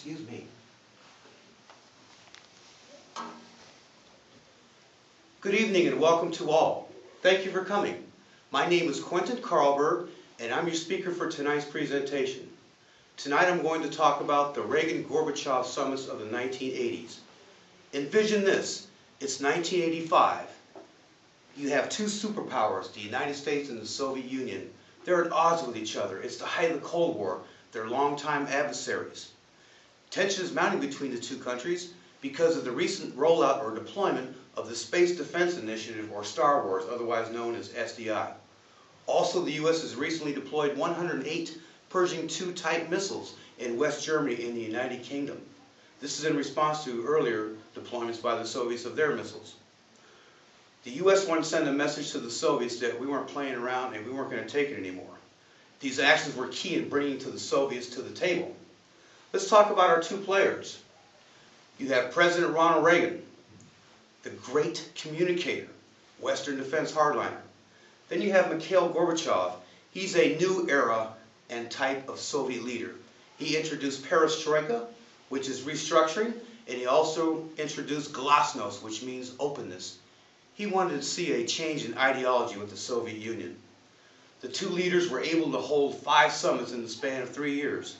Excuse me. Good evening and welcome to all. Thank you for coming. My name is Quentin Karlberg and I'm your speaker for tonight's presentation. Tonight I'm going to talk about the Reagan-Gorbachev Summits of the 1980s. Envision this, it's 1985. You have two superpowers, the United States and the Soviet Union. They're at odds with each other. It's the height of the Cold War. They're longtime adversaries. Tension is mounting between the two countries because of the recent rollout or deployment of the Space Defense Initiative, or Star Wars, otherwise known as SDI. Also, the U.S. has recently deployed 108 Pershing II type missiles in West Germany and the United Kingdom. This is in response to earlier deployments by the Soviets of their missiles. The U.S. wanted to send a message to the Soviets that we weren't playing around and we weren't going to take it anymore. These actions were key in bringing the Soviets to the table. Let's talk about our two players. You have President Ronald Reagan, the great communicator, Western defense hardliner. Then you have Mikhail Gorbachev. He's a new era and type of Soviet leader. He introduced perestroika, which is restructuring, and he also introduced glasnost, which means openness. He wanted to see a change in ideology with the Soviet Union. The two leaders were able to hold 5 summits in the span of 3 years.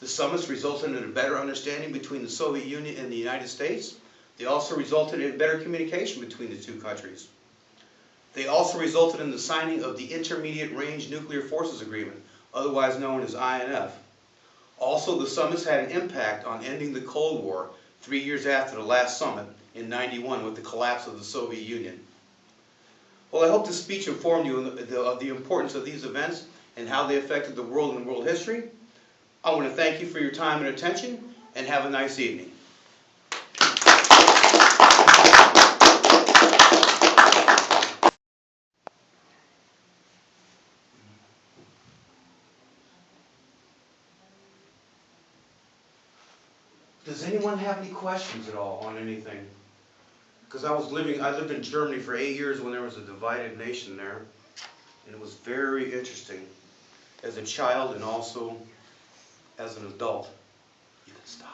The summits resulted in a better understanding between the Soviet Union and the United States. They also resulted in better communication between the two countries. They also resulted in the signing of the Intermediate Range Nuclear Forces Agreement, otherwise known as INF. Also, the summits had an impact on ending the Cold War 3 years after the last summit in '91 with the collapse of the Soviet Union. Well, I hope this speech informed you of the importance of these events and how they affected the world and world history. I want to thank you for your time and attention, and have a nice evening. Does anyone have any questions at all on anything? Because I lived in Germany for 8 years when there was a divided nation there, and it was very interesting as a child and also as an adult. You can stop.